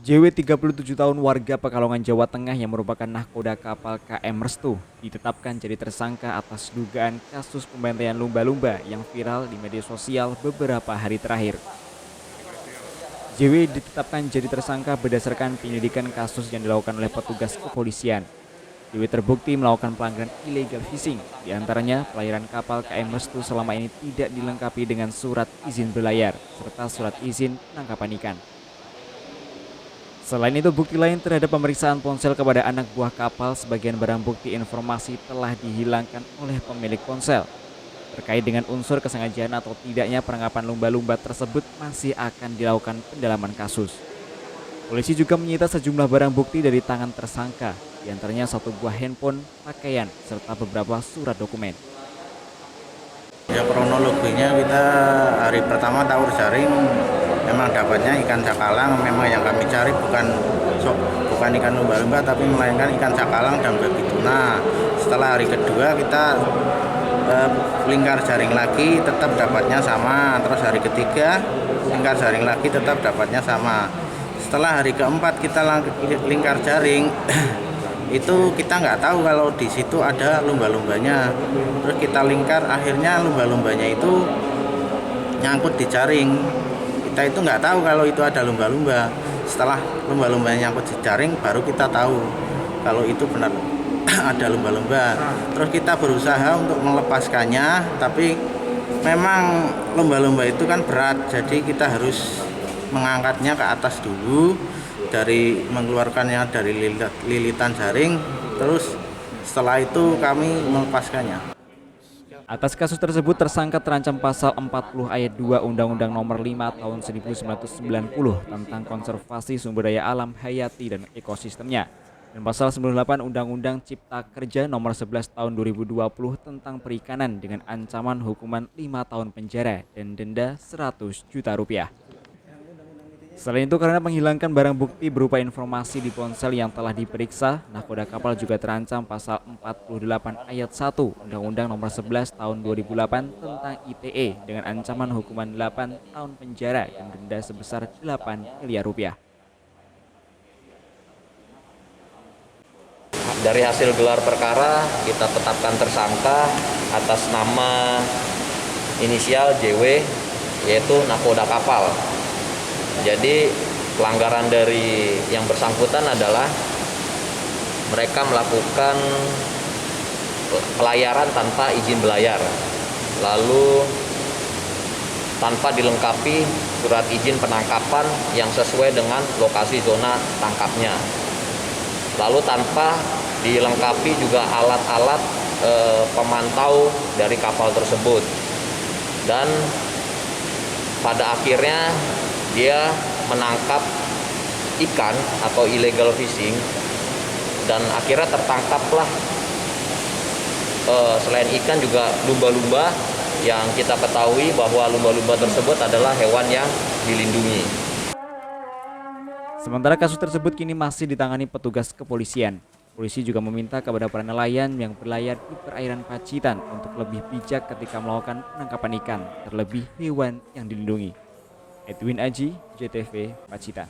JW 37 tahun warga Pekalongan, Jawa Tengah yang merupakan nahkoda kapal KM Restu ditetapkan jadi tersangka atas dugaan kasus pembantaian lumba-lumba yang viral di media sosial beberapa hari terakhir. JW ditetapkan jadi tersangka berdasarkan penyelidikan kasus yang dilakukan oleh petugas kepolisian. JW terbukti melakukan pelanggaran illegal fishing, diantaranya pelayaran kapal KM Restu selama ini tidak dilengkapi dengan surat izin berlayar serta surat izin penangkapan ikan. Selain itu, bukti lain terhadap pemeriksaan ponsel kepada anak buah kapal, sebagian barang bukti informasi telah dihilangkan oleh pemilik ponsel. Terkait dengan unsur kesengajaan atau tidaknya penangkapan lumba-lumba tersebut masih akan dilakukan pendalaman kasus. Polisi juga menyita sejumlah barang bukti dari tangan tersangka, diantaranya satu buah handphone, pakaian, serta beberapa surat dokumen. Ya, kronologinya kita hari pertama tawur jaring memang dapatnya ikan cakalang. Memang yang kami cari bukan ikan lumba-lumba tapi melainkan ikan cakalang dan babi tuna. Setelah hari kedua kita lingkar jaring lagi, tetap dapatnya sama. Terus hari ketiga lingkar jaring lagi, tetap dapatnya sama. Setelah hari keempat kita lingkar jaring itu kita nggak tahu kalau di situ ada lumba-lumbanya. Terus kita lingkar, akhirnya lumba-lumbanya itu nyangkut di jaring. Kita itu nggak tahu kalau itu ada lumba-lumba. Setelah lumba-lumbanya nyangkut di jaring, baru kita tahu kalau itu benar ada lumba-lumba. Terus kita berusaha untuk melepaskannya, tapi memang lumba-lumba itu kan berat, jadi kita harus mengangkatnya ke atas dulu, dari mengeluarkannya dari lilitan jaring, terus setelah itu kami melepaskannya. Atas kasus tersebut, tersangka terancam pasal 40 ayat 2 Undang-Undang Nomor 5 Tahun 1990 tentang konservasi sumber daya alam hayati dan ekosistemnya, dan pasal 98 Undang-Undang Cipta Kerja Nomor 11 Tahun 2020 tentang perikanan dengan ancaman hukuman 5 tahun penjara dan denda 100 juta rupiah. Selain itu, karena menghilangkan barang bukti berupa informasi di ponsel yang telah diperiksa, nahkoda kapal juga terancam pasal 48 ayat 1 Undang-Undang Nomor 11 Tahun 2008 tentang ITE dengan ancaman hukuman 8 tahun penjara dan denda sebesar 8 miliar rupiah. Dari hasil gelar perkara, kita tetapkan tersangka atas nama inisial JW, yaitu nahkoda kapal. Jadi pelanggaran dari yang bersangkutan adalah mereka melakukan pelayaran tanpa izin berlayar, lalu tanpa dilengkapi surat izin penangkapan yang sesuai dengan lokasi zona tangkapnya, lalu tanpa dilengkapi juga alat-alat pemantau dari kapal tersebut, dan pada akhirnya dia menangkap ikan atau illegal fishing, dan akhirnya tertangkaplah selain ikan juga lumba-lumba, yang kita ketahui bahwa lumba-lumba tersebut adalah hewan yang dilindungi. Sementara kasus tersebut kini masih ditangani petugas kepolisian. Polisi juga meminta kepada para nelayan yang berlayar di perairan Pacitan untuk lebih bijak ketika melakukan penangkapan ikan, terlebih hewan yang dilindungi. Edwin Aji, JTV, Pacitan.